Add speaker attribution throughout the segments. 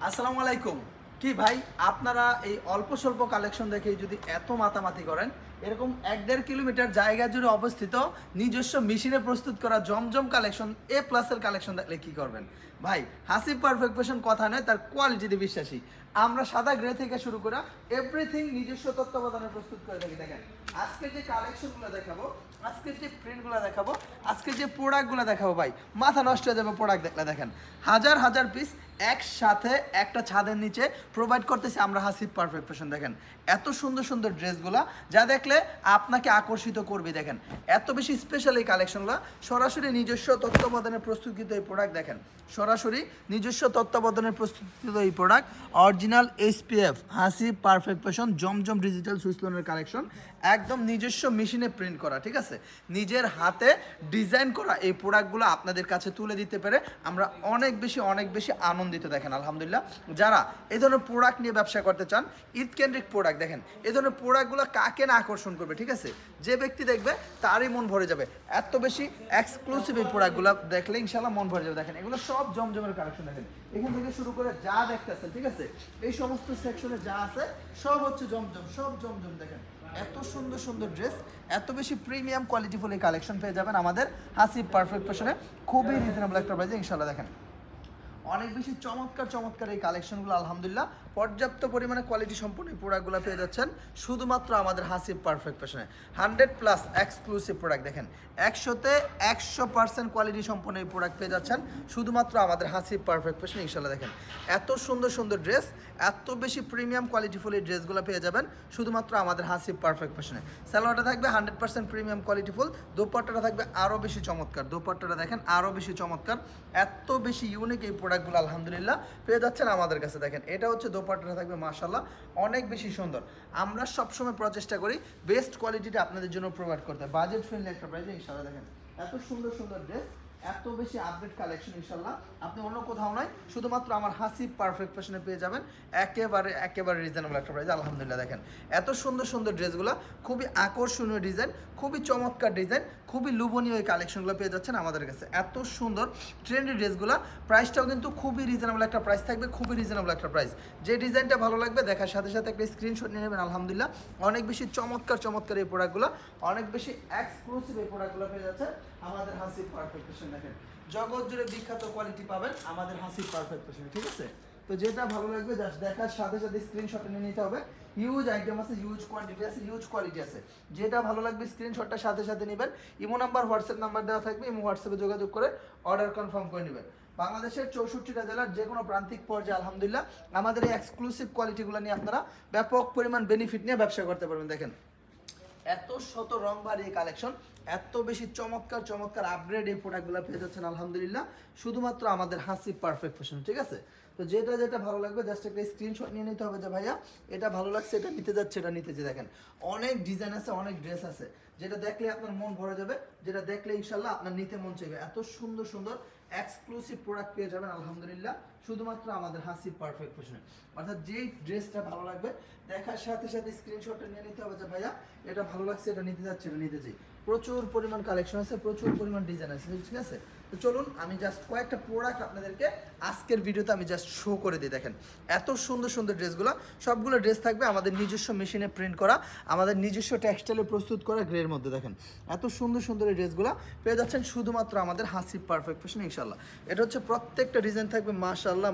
Speaker 1: আসসালামু আলাইকুম। কি ভাই আপনারা এই অল্প স্বল্প কালেকশন দেখে যদি এত মাতামাতি করেন, এরকম 1-1.5 কিলোমিটার জায়গা জুড়ে অবস্থিত নিজস্ব মেশিনে প্রস্তুত করা জমজম কালেকশন এ প্লাসের কালেকশন দেখলে কি করবেন ভাই? হাসিব পারফেক্ট ফ্যাশন কথা নয়, তার কোয়ালিটিতে বিশ্বাসী। আমরা সাদা গ্রে থেকে শুরু করে এভরিথিং নিজস্ব তত্ত্বাবধানে প্রস্তুত করে থাকি। দেখেন আজকে যে কালেকশনগুলো দেখাবো, আজকে যে প্রিন্টগুলো দেখাবো, আজকে যে প্রোডাক্টগুলো দেখাবো ভাই, মাথা নষ্ট হয়ে যাবে প্রোডাক্ট দেখলে। দেখেন হাজার হাজার পিস একসাথে একটা ছাদের নিচে প্রোভাইড করতেছি আমরা হাসিব পারফেক্ট ফ্যাশন। দেখেন এত সুন্দর সুন্দর ড্রেসগুলো যা দেখলে আপনাকে আকর্ষিত করবে। দেখেন এত বেশি স্পেশাল এই কালেকশনগুলো, সরাসরি নিজস্ব তত্ত্বাবধানে প্রস্তুতকৃত এই প্রোডাক্ট। দেখেন সরাসরি নিজস্ব তত্ত্বাবধানে প্রস্তুতকৃত এই product, original SPF Hasib perfect fashion Zamzam digital switch লোনের কালেকশন, একদম নিজস্ব মেশিনে প্রিন্ট করা, ঠিক আছে, নিজের হাতে ডিজাইন করা এই প্রোডাক্টগুলো আপনাদের কাছে তুলে দিতে পেরে আমরা অনেক বেশি আনন্দিত। দেখেন আলহামদুলিল্লাহ, যারা এই ধরনের প্রোডাক্ট নিয়ে ব্যবসা করতে চান, ঈদ কেন্দ্রিক প্রোডাক্ট, দেখেন এই ধরনের প্রোডাক্টগুলো কাকে না আকর্ষণ করবে, ঠিক আছে, যে ব্যক্তি দেখবে তারই মন ভরে যাবে। এত বেশি এক্সক্লুসিভ এই প্রোডাক্টগুলো দেখলে ইনশাল্লাহ মন ভরে যাবে। দেখেন এগুলো সব জমজমের কালেকশন। দেখেন এখান থেকে শুরু করে যা দেখতেছেন, ঠিক আছে, এই সমস্ত সেকশনে যা আছে সব হচ্ছে জমজম, সব জমজম। দেখেন এত সুন্দর সুন্দর ড্রেস, এত বেশি প্রিমিয়াম কোয়ালিটিফুল এই কালেকশন পেয়ে যাবেন আমাদের হাসিব পারফেক্ট ফ্যাশনে, খুবই রিজনেবল একটা প্রাইসে ইনশাল্লাহ। দেখেন অনেক বেশি চমৎকার এই কালেকশনগুলো আলহামদুলিল্লাহ পর্যাপ্ত পরিমাণে কোয়ালিটি সম্পন্ন এই প্রোডাক্টগুলো পেয়ে যাচ্ছেন শুধুমাত্র আমাদের হাসিব পারফেক্ট ফ্যাশনে। 100+ এক্সক্লুসিভ প্রোডাক্ট। দেখেন 100তে 100% কোয়ালিটি সম্পন্ন এই প্রোডাক্ট পেয়ে যাচ্ছেন শুধুমাত্র আমাদের হাসিব পারফেক্ট ফ্যাশনে ইনশাল্লাহ। দেখেন এত সুন্দর সুন্দর ড্রেস, এত বেশি প্রিমিয়াম কোয়ালিটিফুল এই ড্রেসগুলো পেয়ে যাবেন শুধুমাত্র আমাদের হাসিব পারফেক্ট ফ্যাশনে। সালোয়ারটা থাকবে 100% প্রিমিয়াম কোয়ালিটিফুল, দোপাট্টাটা থাকবে আরও বেশি চমৎকার। দোপাট্টাটা দেখেন আরও বেশি চমৎকার, এত বেশি ইউনিক এই প্রোডাক্টগুলো আলহামদুলিল্লাহ পেয়ে যাচ্ছেন আমাদের কাছে। দেখেন এটা হচ্ছে দোপাট্টাটা থাকবে মাশাআল্লাহ অনেক বেশি সুন্দর। আমরা সবসময় প্রচেষ্টা করি বেস্ট কোয়ালিটিটা আপনাদের জন্য প্রোভাইড করতে, বাজেট ফ্রেন্ডলি একটা প্রাইসে ইনশাআল্লাহ। দেখেন এত সুন্দর সুন্দর ড্রেস, এত বেশি আপডেট কালেকশন ইনশাল্লাহ আপনি অন্য কোথাও নয়, শুধুমাত্র আমার হাসিব পারফেক্ট ফ্যাশনে পেয়ে যাবেন একেবারে রিজনেবল একটা প্রাইস আলহামদুলিল্লাহ। দেখেন এত সুন্দর সুন্দর ড্রেসগুলো, খুবই আকর্ষণীয় ডিজাইন, খুবই চমৎকার ডিজাইন, খুবই লোভনীয় এই কালেকশনগুলো পেয়ে যাচ্ছেন আমাদের কাছে। এত সুন্দর ট্রেন্ডি ড্রেসগুলো, প্রাইসটাও কিন্তু খুবই রিজনেবল একটা প্রাইস থাকবে, খুবই রিজনেবল একটা প্রাইস। যে ডিজাইনটা ভালো লাগবে দেখার সাথে সাথে একটা স্ক্রিনশট নিয়ে নেবেন আলহামদুলিল্লাহ। অনেক বেশি চমৎকার এই প্রোডাক্টগুলো, অনেক বেশি এক্সক্লুসিভ এই প্রোডাক্টগুলো পেয়ে যাচ্ছে আমাদের হাসিব পারফেক্ট ফ্যাশন। দেখেন জগৎ জুড়ে বিখ্যাত কোয়ালিটি পাবেন আমাদের হাসিব পারফেক্ট ফ্যাশনে, ঠিক আছে। তো যেটা ভালো লাগবে জাস্ট দেখার সাথে সাথে স্ক্রিনশট নিয়ে নিতে হবে। হিউজ আইটেম আছে, হিউজ কোয়ান্টিটি আছে, হিউজ কোয়ালিটি আছে। যেটা ভালো লাগবে স্ক্রিনশটটা সাথে সাথে নেবেন। ইমো নাম্বার, হোয়াটসঅ্যাপ নাম্বার দেওয়া থাকবে, ইমো হোয়াটসঅ্যাপে যোগাযোগ করে অর্ডার কনফার্ম করে নেবেন। বাংলাদেশের 64টা জেলার যে কোনো প্রান্তিক পর্যায়ে আলহামদুলিল্লাহ আমাদের এই এক্সক্লুসিভ কোয়ালিটিগুলো নিয়ে আপনারা ব্যাপক পরিমাণ বেনিফিট নিয়ে ব্যবসা করতে পারবেন। দেখেন এত শত রং ভারী কালেকশন, এত বেশি চমৎকার আপগ্রেড এই প্রোডাক্টগুলো পেয়ে যাচ্ছেন আলহামদুলিল্লাহ শুধুমাত্র আমাদের হাসিব পারফেক্ট ফ্যাশন, ঠিক আছে। তো যেটা ভালো লাগবে জাস্ট একটা স্ক্রিনশট নিয়ে নিতে হবে যে ভাইয়া এটা ভালো লাগছে, এটা নিতে যাচ্ছে, এটা নিতে যে। দেখেন অনেক ডিজাইন আছে, অনেক ড্রেস আছে, যেটা দেখলে আপনার মন ভরে যাবে, যেটা দেখলে ইনশাল্লাহ আপনার নিতে মন চাইবে। এত সুন্দর সুন্দর এক্সক্লুসিভ প্রোডাক্ট পেয়ে যাবেন আলহামদুলিল্লাহ শুধুমাত্র আমাদের হাসিব পারফেক্ট ফ্যাশনে। অর্থাৎ যেই ড্রেসটা ভালো লাগবে দেখার সাথে সাথে স্ক্রিনশটটা নিয়ে নিতে হবে যে ভাইয়া এটা ভালো লাগছে, এটা নিতে যাচ্ছে, এটা নিতে চাই। প্রচুর পরিমাণ কালেকশন আছে, প্রচুর পরিমাণ ডিজাইন আছে, ঠিক আছে। তো চলুন আমি জাস্ট কয়েকটা প্রোডাক্ট আপনাদেরকে আজকের ভিডিওতে আমি জাস্ট শো করে দিই। দেখেন এত সুন্দর সুন্দর ড্রেসগুলো, সবগুলো ড্রেস থাকবে আমাদের নিজস্ব মেশিনে প্রিন্ট করা, আমাদের নিজস্ব টেক্সটাইলে প্রস্তুত করা গ্রের মধ্যে। দেখেন এত সুন্দর সুন্দর এই ড্রেসগুলো পেয়ে যাচ্ছেন শুধুমাত্র আমাদের হাসিব পারফেক্ট ফ্যাশন ইনশাল্লাহ। এটা হচ্ছে প্রত্যেকটা ডিজাইন থাকবে মাশাআল্লাহ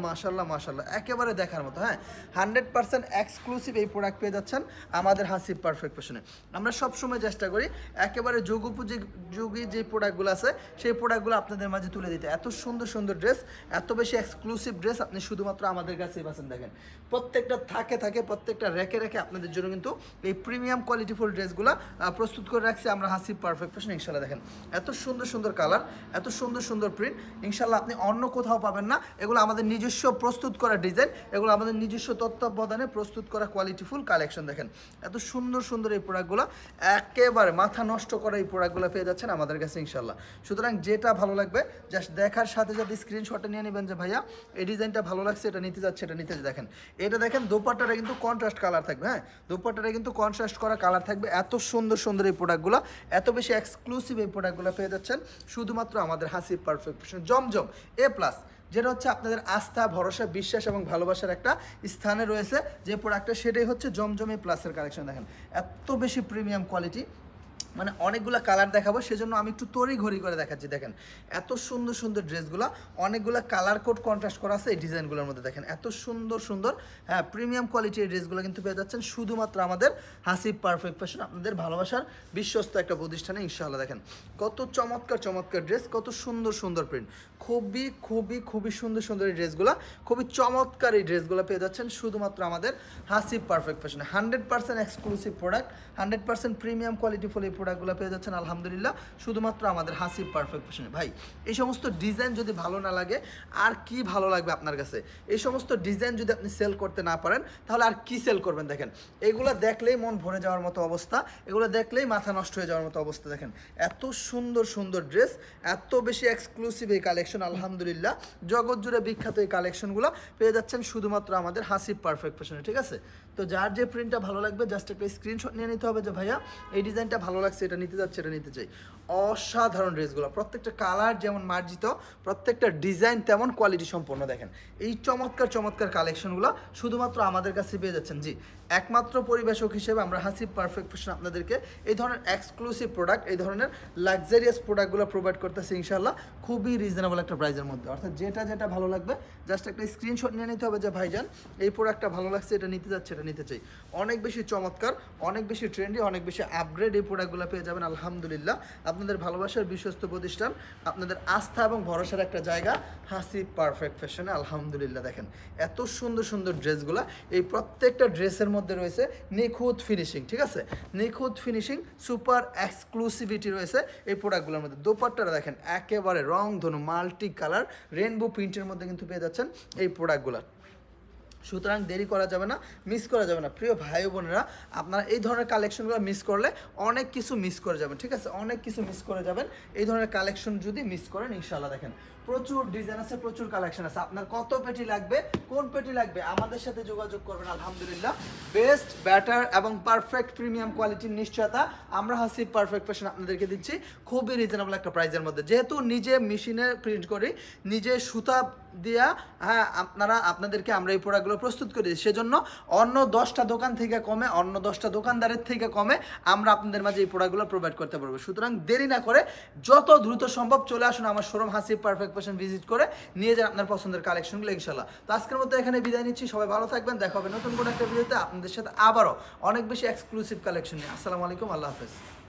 Speaker 1: একেবারে দেখার মতো। হ্যাঁ 100% এক্সক্লুসিভ এই প্রোডাক্ট পেয়ে যাচ্ছেন আমাদের হাসিব পারফেক্ট ফ্যাশনে। আমরা সবসময় চেষ্টা করি একেবারে যুগোপযোগী যে প্রোডাক্টগুলো আছে সেই প্রোডাক্টগুলো আপনাদের মাঝে তুলে দিতে। এত সুন্দর সুন্দর ড্রেস, এত বেশি এক্সক্লুসিভ ড্রেস আপনি শুধুমাত্র আমাদের কাছেই পাচ্ছেন। দেখেন প্রত্যেকটা থাকে প্রত্যেকটা রেখে আপনাদের জন্য কিন্তু এই প্রিমিয়াম কোয়ালিটিফুল ড্রেসগুলো প্রস্তুত করে রাখছি আমরা হাসিব পারফেক্ট ফ্যাশন ইনশাল্লাহ। দেখেন এত সুন্দর সুন্দর কালার, এত সুন্দর সুন্দর প্রিন্ট ইনশাল্লাহ আপনি অন্য কোথাও পাবেন না। এগুলো আমাদের নিজস্ব প্রস্তুত করা ডিজাইন, এগুলো আমাদের নিজস্ব তত্ত্বাবধানে প্রস্তুত করা কোয়ালিটিফুল কালেকশন। দেখেন এত সুন্দর সুন্দর এই প্রোডাক্টগুলো, একেবারে মাথা নষ্ট করা এই প্রোডাক্টগুলো পেয়ে যাচ্ছেন আমাদের কাছে ইনশাল্লাহ। সুতরাং যেটা ভালো লাগবে জাস্ট দেখার সাথে সাথে স্ক্রিনশটটা নিয়ে নেবেন যে ভাইয়া এই ডিজাইনটা ভালো লাগছে, এটা নিতে যাচ্ছে, এটা নিতে। দেখেন এটা দেখেন দোপাট্টাটা কিন্তু কন্ট্রাস্ট কালার থাকবে। হ্যাঁ দোপাট্টাটা কিন্তু কন্ট্রাস্ট করা কালার থাকবে। এত সুন্দর সুন্দর এই প্রোডাক্টগুলো, এত বেশি এক্সক্লুসিভ এই প্রোডাক্টগুলো পেয়ে যাচ্ছেন শুধুমাত্র আমাদের Hasib perfect fashion Zamzam A+। যেটা হচ্ছে আপনাদের আস্থা, ভরসা, বিশ্বাস এবং ভালোবাসার একটা স্থানে রয়েছে যে প্রোডাক্টটা, সেটাই হচ্ছে জমজমে প্লাসের কালেকশন। দেখেন এত বেশি প্রিমিয়াম কোয়ালিটি, মানে অনেকগুলো কালার দেখাবো, সেজন্য আমি একটু তড়ি ঘড়ি করে দেখাচ্ছি। দেখেন এত সুন্দর সুন্দর ড্রেসগুলো, অনেকগুলো কালার কোড কন্ট্রাস্ট করা আছে এই ডিজাইনগুলোর মধ্যে। দেখেন এত সুন্দর সুন্দর, হ্যাঁ প্রিমিয়াম কোয়ালিটির ড্রেসগুলো কিন্তু পেয়ে যাচ্ছেন শুধুমাত্র আমাদের হাসিব পারফেক্ট ফ্যাশন, আপনাদের ভালোবাসার বিশ্বস্ত একটা প্রতিষ্ঠানে ইনশাআল্লাহ। দেখেন কত চমৎকার চমৎকার ড্রেস, কত সুন্দর সুন্দর প্রিন্ট, খুবই খুবই খুবই সুন্দর সুন্দর এই ড্রেসগুলো, খুবই চমৎকার এই ড্রেসগুলো পেয়ে যাচ্ছেন শুধুমাত্র আমাদের হাসিব পারফেক্ট ফ্যাশনে। 100% exclusive product, 100% premium quality full এই প্রোডাক্টগুলো পেয়ে যাচ্ছেন আলহামদুলিল্লাহ শুধুমাত্র আমাদের হাসিব পারফেক্ট ফ্যাশনে। ভাই এই সমস্ত ডিজাইন যদি ভালো না লাগে আর কি ভালো লাগবে আপনার কাছে? এই সমস্ত ডিজাইন যদি আপনি সেল করতে না পারেন তাহলে আর কি সেল করবেন? দেখেন এগুলো দেখলেই মন ভরে যাওয়ার মতো অবস্থা, এগুলো দেখলেই মাথা নষ্ট হয়ে যাওয়ার মতো অবস্থা। দেখেন এত সুন্দর সুন্দর ড্রেস, এত বেশি এক্সক্লুসিভ এই কালেকশন, আলহামদুলিল্লাহ জগৎ জুড়ে বিখ্যাত এই কালেকশনগুলো পেয়ে যাচ্ছেন শুধুমাত্র আমাদের হাসিব পারফেক্ট ফ্যাশনে। ঠিক আছে, তো যার যে প্রিন্টটা ভালো লাগবে জাস্ট একটা স্ক্রিনশট নিয়ে নিতে হবে যে ভাইয়া এই ডিজাইনটা ভালো লাগছে, এটা নিতে যাচ্ছে, এটা নিতে চাই। অসাধারণ ড্রেসগুলো, প্রত্যেকটা কালার যেমন মার্জিত, প্রত্যেকটা ডিজাইন তেমন কোয়ালিটি সম্পন্ন। দেখেন এই চমৎকার চমৎকার কালেকশনগুলো শুধুমাত্র আমাদের কাছে পেয়ে যাচ্ছেন। জি, একমাত্র পরিবেশক হিসেবে আমরা হাসিব পারফেক্ট ফ্যাশন আপনাদেরকে এই ধরনের এক্সক্লুসিভ প্রোডাক্ট, এই ধরনের লাক্সারিয়াস প্রোডাক্টগুলো প্রোভাইড করতেছি ইনশাআল্লাহ খুবই রিজনেবল একটা প্রাইসের মধ্যে। অর্থাৎ যেটা যেটা ভালো লাগবে জাস্ট একটা স্ক্রিনশট নিয়ে নিতে হবে যে ভাইজান এই প্রোডাক্টটা ভালো লাগছে, এটা নিতে যাচ্ছে, এটা নিতে চাই। অনেক বেশি চমৎকার, অনেক বেশি ট্রেন্ডি, অনেক বেশি আপগ্রেড এই প্রোডাক্টগুলো পেয়ে যাবেন আলহামদুলিল্লাহ। আপনাদের ভালোবাসার বিশ্বস্ত প্রতিষ্ঠান, আপনাদের আস্থা এবং ভরসার একটা জায়গা হাসিব পারফেক্ট ফ্যাশনে আলহামদুলিল্লাহ। দেখেন এত সুন্দর সুন্দর ড্রেসগুলো, এই প্রত্যেকটা ড্রেসের মধ্যে রয়েছে নিখুঁত ফিনিশিং। ঠিক আছে, নিখুঁত ফিনিশিং, সুপার এক্সক্লুসিভিটি রয়েছে এই প্রোডাক্টগুলোর মধ্যে। দোপাট্টাটা দেখেন একেবারে রং ধনু মাল্টি কালার রেনবো প্রিন্টের মধ্যে কিন্তু পেয়ে যাচ্ছেন এই প্রোডাক্টগুলো। সুতরাং দেরি করা যাবে না, মিস করা যাবে না। প্রিয় ভাই বোনেরা, আপনারা এই ধরনের কালেকশনগুলো মিস করলে অনেক কিছু মিস করে যাবেন। ঠিক আছে, অনেক কিছু মিস করে যাবেন এই ধরনের কালেকশন যদি মিস করেন ইনশাআল্লাহ। দেখেন প্রচুর ডিজাইন আছে, প্রচুর কালেকশন আছে। আপনার কত পেটি লাগবে, কোন পেটি লাগবে, আমাদের সাথে যোগাযোগ করবেন। আলহামদুলিল্লাহ বেস্ট, বেটার এবং পারফেক্ট প্রিমিয়াম কোয়ালিটির নিশ্চয়তা আমরা হাসিব পারফেক্ট ফ্যাশন আপনাদেরকে দিচ্ছি খুবই রিজনেবল একটা প্রাইসের মধ্যে। যেহেতু নিজে মেশিনে প্রিন্ট করি, নিজে সুতা দিয়া, হ্যাঁ আপনাদেরকে আমরা এই প্রোডাক্টগুলো প্রস্তুত করি, সেজন্য অন্য 10টা দোকান থেকে কমে, অন্য 10টা দোকানদারের থেকে কমে আমরা আপনাদের মাঝে এই প্রোডাক্টগুলো প্রোভাইড করতে পারবো। সুতরাং দেরি না করে যত দ্রুত সম্ভব চলে আসুন আমার showroom Hasib perfect fashion, visit করে নিয়ে যান আপনার পছন্দের কালেকশনগুলো ইনশাআল্লাহ। তো আজকের মতো এখানে বিদায় নিচ্ছি, সবাই ভালো থাকবেন, দেখা হবে নতুন কোনো একটা ভিডিওতে আপনাদের সাথে আবারও অনেক বেশি এক্সক্লুসিভ কালেকশন নিয়ে। আসসালামু আলাইকুম, আল্লাহ হাফেজ।